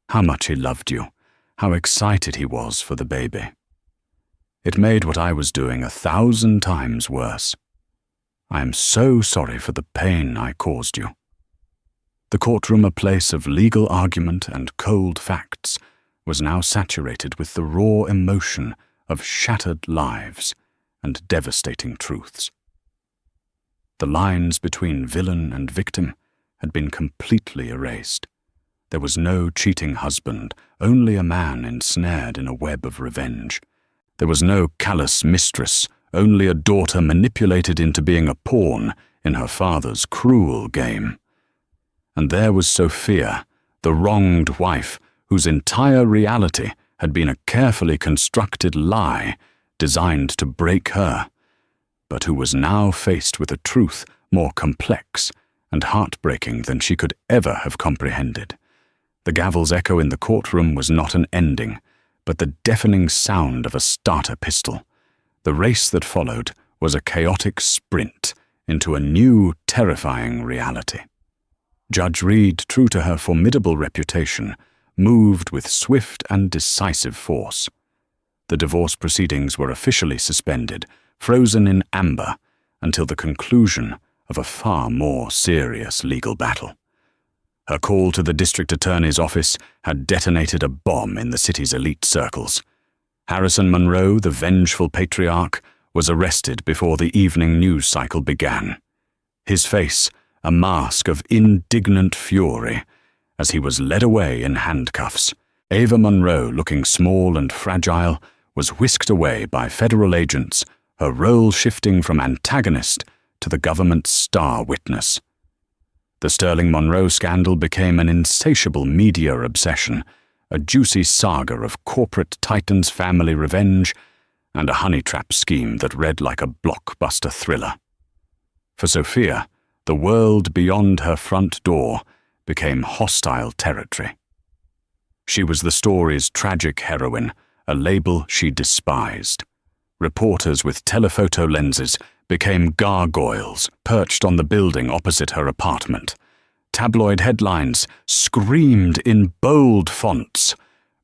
How much he loved you. How excited he was for the baby. It made what I was doing 1,000 times worse. I am so sorry for the pain I caused you." The courtroom, a place of legal argument and cold facts, was now saturated with the raw emotion of shattered lives and devastating truths. The lines between villain and victim had been completely erased. There was no cheating husband, only a man ensnared in a web of revenge. There was no callous mistress, only a daughter manipulated into being a pawn in her father's cruel game. And there was Sophia, the wronged wife, whose entire reality had been a carefully constructed lie designed to break her, but who was now faced with a truth more complex and heartbreaking than she could ever have comprehended. The gavel's echo in the courtroom was not an ending, but the deafening sound of a starter pistol. The race that followed was a chaotic sprint into a new, terrifying reality. Judge Reed, true to her formidable reputation, moved with swift and decisive force. The divorce proceedings were officially suspended, frozen in amber, until the conclusion of a far more serious legal battle. Her call to the district attorney's office had detonated a bomb in the city's elite circles. Harrison Monroe, the vengeful patriarch, was arrested before the evening news cycle began. His face a mask of indignant fury as he was led away in handcuffs. Ava Monroe, looking small and fragile, was whisked away by federal agents, her role shifting from antagonist to the government's star witness. The Sterling Monroe scandal became an insatiable media obsession, a juicy saga of corporate titans' family revenge, and a honey trap scheme that read like a blockbuster thriller. For Sophia, the world beyond her front door became hostile territory. She was the story's tragic heroine, a label she despised. Reporters with telephoto lenses became gargoyles perched on the building opposite her apartment. Tabloid headlines screamed in bold fonts.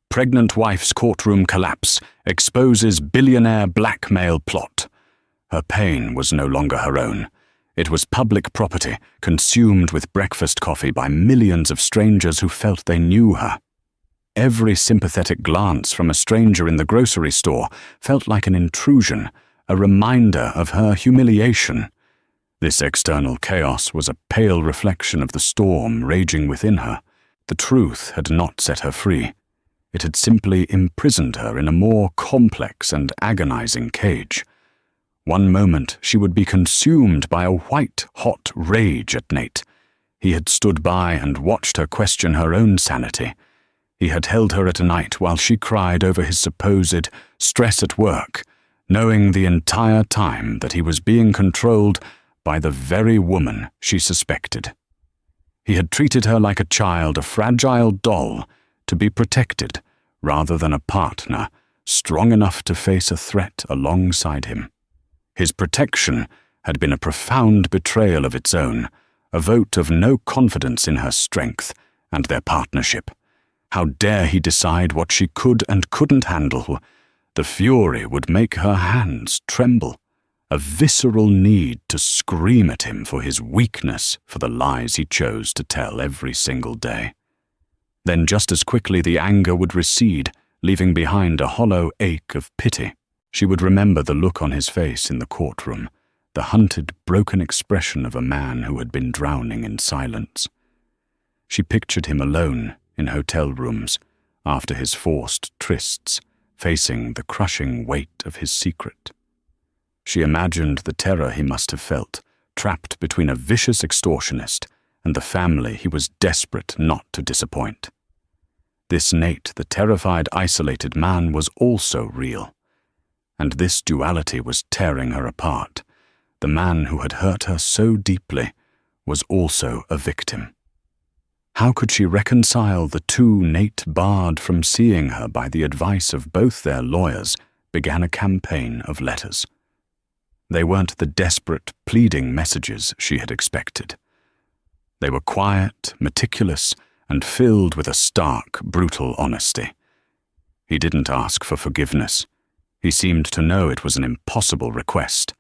Pregnant wife's courtroom collapse exposes billionaire blackmail plot. Her pain was no longer her own. It was public property, consumed with breakfast coffee by millions of strangers who felt they knew her. Every sympathetic glance from a stranger in the grocery store felt like an intrusion, a reminder of her humiliation. This external chaos was a pale reflection of the storm raging within her. The truth had not set her free. It had simply imprisoned her in a more complex and agonizing cage. One moment she would be consumed by a white-hot rage at Nate. He had stood by and watched her question her own sanity. He had held her at night while she cried over his supposed stress at work, knowing the entire time that he was being controlled by the very woman she suspected. He had treated her like a child, a fragile doll, to be protected, rather than a partner, strong enough to face a threat alongside him. His protection had been a profound betrayal of its own, a vote of no confidence in her strength and their partnership. How dare he decide what she could and couldn't handle? The fury would make her hands tremble, a visceral need to scream at him for his weakness for the lies he chose to tell every single day. Then just as quickly the anger would recede, leaving behind a hollow ache of pity. She would remember the look on his face in the courtroom, the hunted, broken expression of a man who had been drowning in silence. She pictured him alone in hotel rooms, after his forced trysts, facing the crushing weight of his secret. She imagined the terror he must have felt, trapped between a vicious extortionist and the family he was desperate not to disappoint. This Nate, the terrified, isolated man, was also real. And this duality was tearing her apart. The man who had hurt her so deeply was also a victim. How could she reconcile the two? Nate, barred from seeing her by the advice of both their lawyers, began a campaign of letters. They weren't the desperate, pleading messages she had expected. They were quiet, meticulous, and filled with a stark, brutal honesty. He didn't ask for forgiveness. He seemed to know it was an impossible request.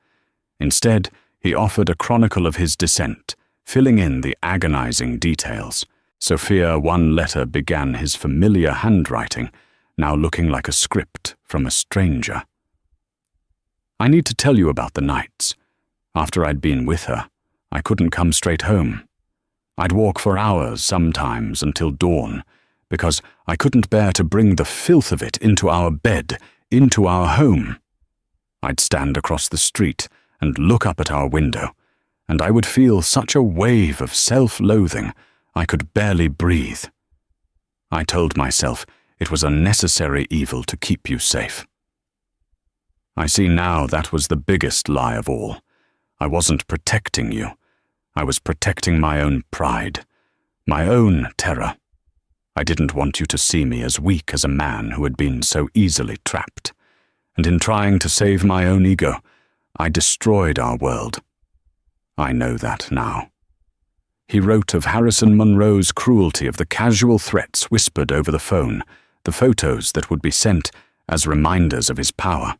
Instead, he offered a chronicle of his descent, filling in the agonizing details. Sophia, one letter began his familiar handwriting, now looking like a script from a stranger. I need to tell you about the nights. After I'd been with her, I couldn't come straight home. I'd walk for hours sometimes until dawn, because I couldn't bear to bring the filth of it into our bed, into our home. I'd stand across the street and look up at our window, and I would feel such a wave of self-loathing I could barely breathe. I told myself it was a necessary evil to keep you safe. I see now that was the biggest lie of all. I wasn't protecting you. I was protecting my own pride, my own terror. I didn't want you to see me as weak as a man who had been so easily trapped. And in trying to save my own ego, I destroyed our world. I know that now. He wrote of Harrison Monroe's cruelty, of the casual threats whispered over the phone, the photos that would be sent as reminders of his power.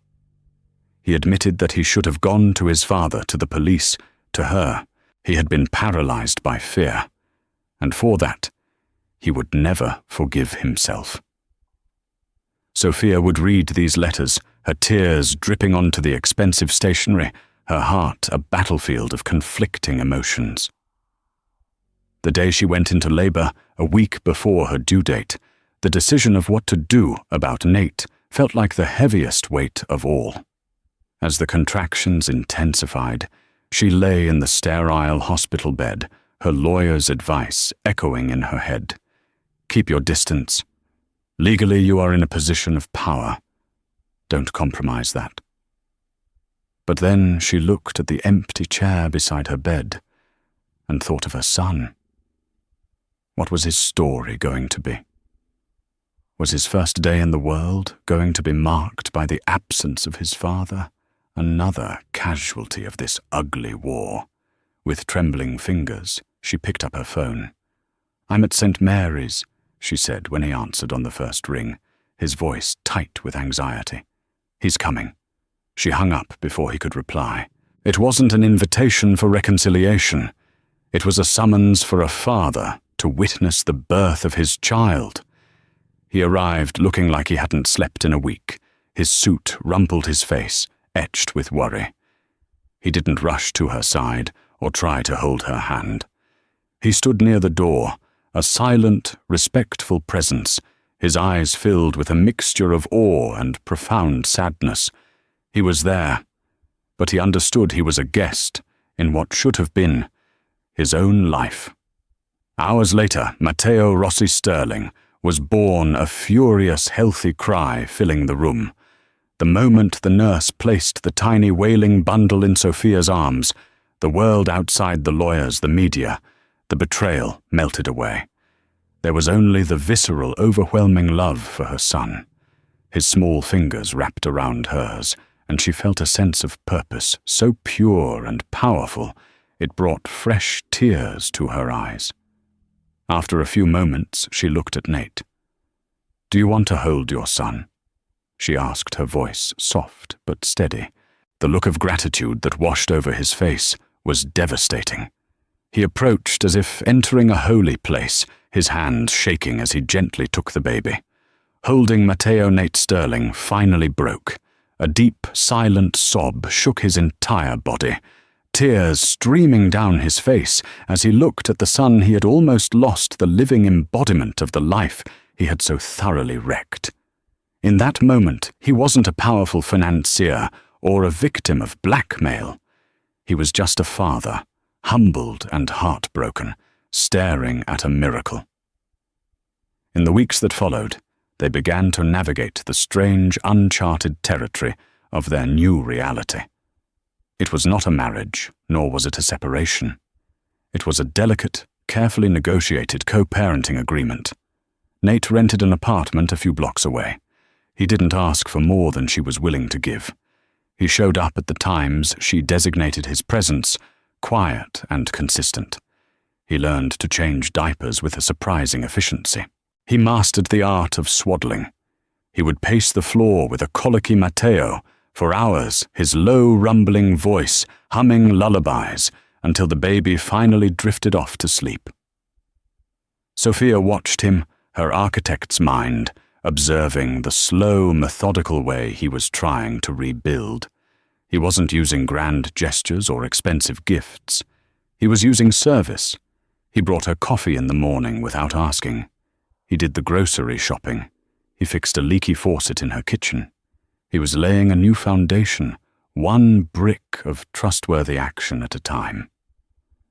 He admitted that he should have gone to his father, to the police, to her. He had been paralyzed by fear, and for that, he would never forgive himself. Sophia would read these letters, her tears dripping onto the expensive stationery, her heart a battlefield of conflicting emotions. The day she went into labor, a week before her due date, the decision of what to do about Nate felt like the heaviest weight of all. As the contractions intensified, she lay in the sterile hospital bed, her lawyer's advice echoing in her head. Keep your distance. Legally, you are in a position of power. Don't compromise that. But then she looked at the empty chair beside her bed and thought of her son. What was his story going to be? Was his first day in the world going to be marked by the absence of his father, another casualty of this ugly war? With trembling fingers, she picked up her phone. "I'm at St. Mary's," she said when he answered on the first ring, his voice tight with anxiety. "He's coming." She hung up before he could reply. It wasn't an invitation for reconciliation. It was a summons for a father to witness the birth of his child. He arrived looking like he hadn't slept in a week. His suit rumpled his face, etched with worry. He didn't rush to her side or try to hold her hand. He stood near the door, a silent, respectful presence, his eyes filled with a mixture of awe and profound sadness. He was there, but he understood he was a guest in what should have been his own life. Hours later, Matteo Rossi Sterling was born, a furious, healthy cry filling the room. The moment the nurse placed the tiny wailing bundle in Sophia's arms, the world outside the lawyers, the media, the betrayal melted away. There was only the visceral, overwhelming love for her son. His small fingers wrapped around hers, and she felt a sense of purpose so pure and powerful it brought fresh tears to her eyes. After a few moments, she looked at Nate. "Do you want to hold your son?" she asked, her voice soft but steady. The look of gratitude that washed over his face was devastating. He approached as if entering a holy place, his hand shaking as he gently took the baby. Holding Matteo Nate Sterling finally broke. A deep, silent sob shook his entire body, tears streaming down his face as he looked at the son he had almost lost, the living embodiment of the life he had so thoroughly wrecked. In that moment, he wasn't a powerful financier or a victim of blackmail. He was just a father, humbled and heartbroken, staring at a miracle. In the weeks that followed, they began to navigate the strange, uncharted territory of their new reality. It was not a marriage, nor was it a separation. It was a delicate, carefully negotiated co-parenting agreement. Nate rented an apartment a few blocks away. He didn't ask for more than she was willing to give. He showed up at the times she designated his presence, quiet and consistent. He learned to change diapers with a surprising efficiency. He mastered the art of swaddling. He would pace the floor with a colicky Matteo, for hours, his low, rumbling voice humming lullabies until the baby finally drifted off to sleep. Sophia watched him, her architect's mind, observing the slow, methodical way he was trying to rebuild. He wasn't using grand gestures or expensive gifts. He was using service. He brought her coffee in the morning without asking. He did the grocery shopping. He fixed a leaky faucet in her kitchen. He was laying a new foundation, one brick of trustworthy action at a time.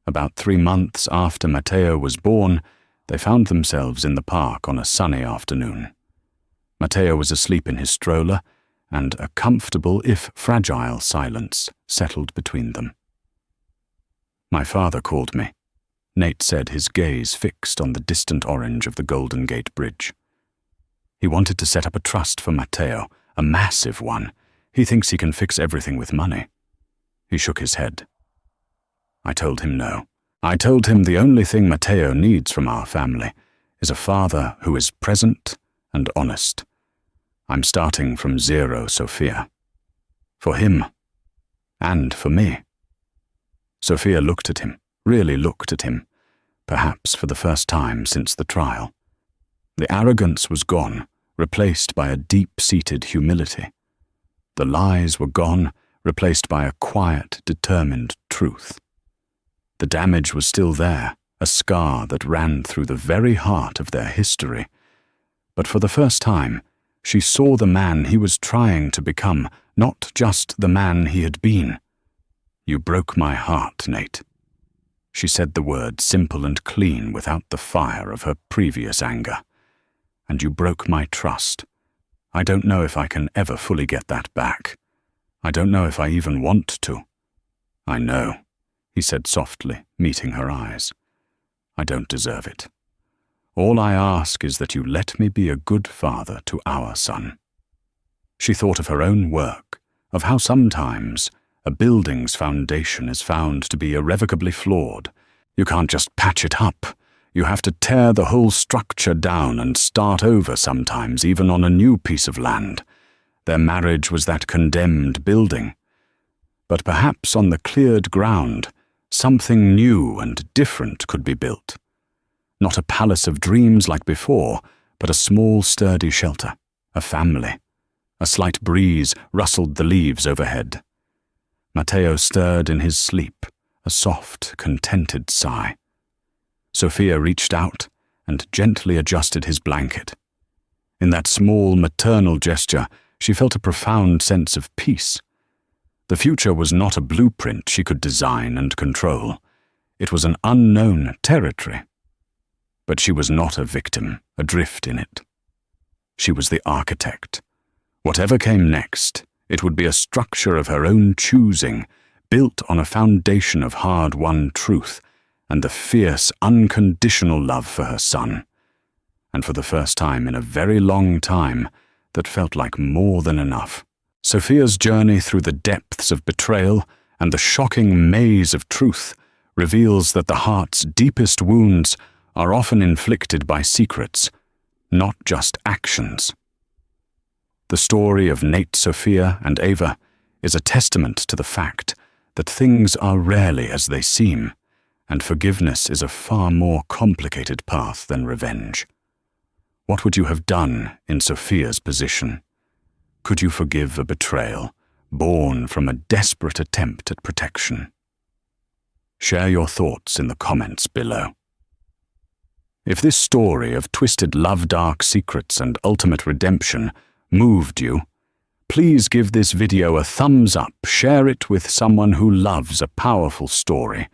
About 3 months after Matteo was born, they found themselves in the park on a sunny afternoon. Matteo was asleep in his stroller, and a comfortable, if fragile, silence settled between them. "My father called me," Nate said, his gaze fixed on the distant orange of the Golden Gate Bridge. "He wanted to set up a trust for Matteo, a massive one. He thinks he can fix everything with money." He shook his head. I told him no. I told him the only thing Matteo needs from our family is a father who is present and honest. I'm starting from zero, Sophia. For him, and for me. Sophia looked at him, really looked at him, perhaps for the first time since the trial. The arrogance was gone, replaced by a deep-seated humility. The lies were gone, replaced by a quiet, determined truth. The damage was still there, a scar that ran through the very heart of their history. But for the first time, she saw the man he was trying to become, not just the man he had been. "You broke my heart, Nate." She said the word simple and clean without the fire of her previous anger. "And you broke my trust. I don't know if I can ever fully get that back. I don't know if I even want to." "I know," he said softly, meeting her eyes. "I don't deserve it. All I ask is that you let me be a good father to our son." She thought of her own work, of how sometimes a building's foundation is found to be irrevocably flawed. You can't just patch it up. You have to tear the whole structure down and start over sometimes, even on a new piece of land. Their marriage was that condemned building. But perhaps on the cleared ground, something new and different could be built. Not a palace of dreams like before, but a small, sturdy shelter, a family. A slight breeze rustled the leaves overhead. Matteo stirred in his sleep, a soft, contented sigh. Sophia reached out and gently adjusted his blanket. In that small, maternal gesture, she felt a profound sense of peace. The future was not a blueprint she could design and control. It was an unknown territory. But she was not a victim, adrift in it. She was the architect. Whatever came next, it would be a structure of her own choosing, built on a foundation of hard-won truth and the fierce, unconditional love for her son. And for the first time in a very long time, that felt like more than enough. Sophia's journey through the depths of betrayal and the shocking maze of truth reveals that the heart's deepest wounds are often inflicted by secrets, not just actions. The story of Nate, Sophia, and Ava is a testament to the fact that things are rarely as they seem, and forgiveness is a far more complicated path than revenge. What would you have done in Sophia's position? Could you forgive a betrayal born from a desperate attempt at protection? Share your thoughts in the comments below. If this story of twisted love, dark secrets, and ultimate redemption moved you, please give this video a thumbs up, share it with someone who loves a powerful story,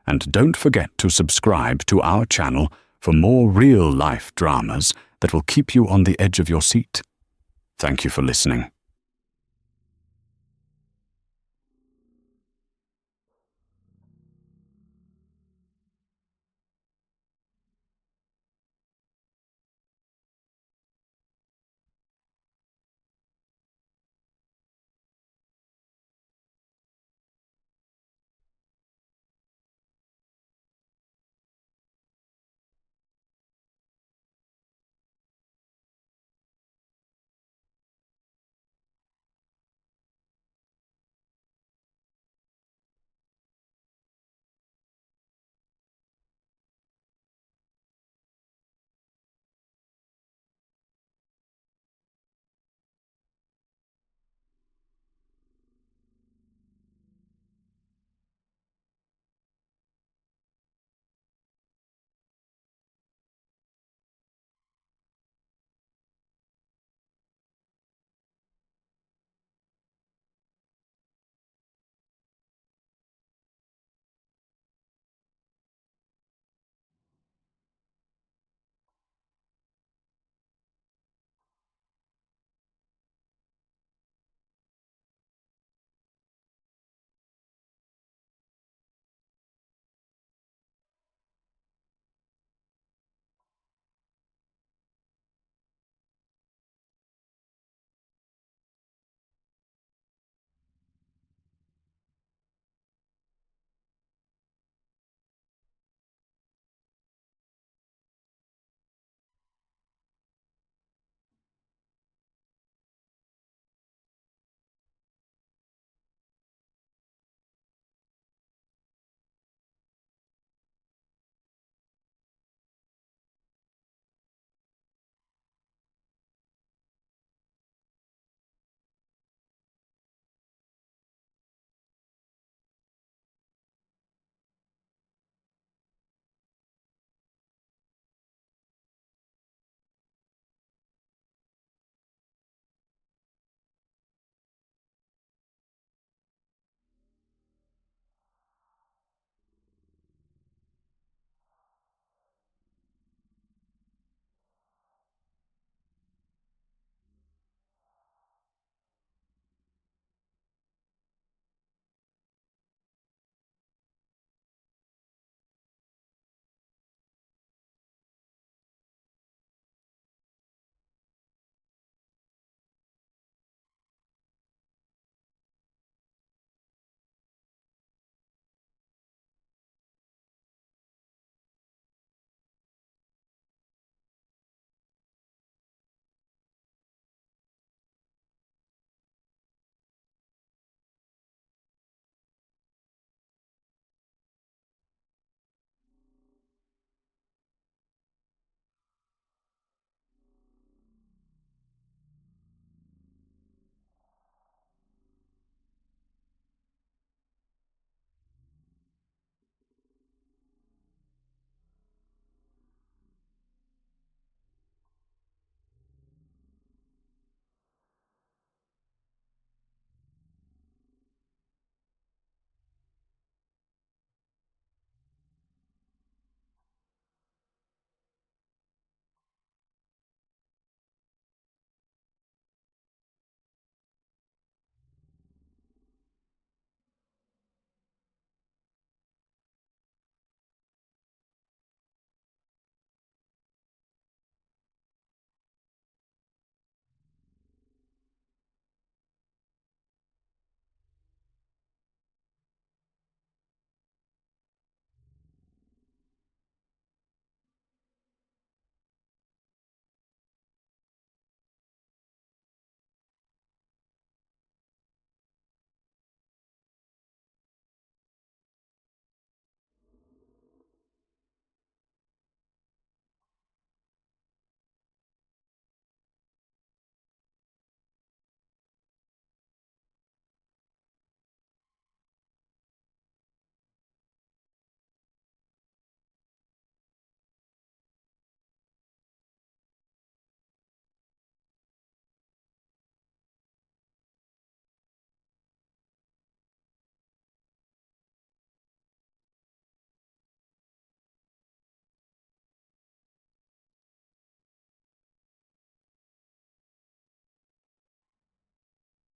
and don't forget to subscribe to our channel for more real-life dramas that will keep you on the edge of your seat. Thank you for listening.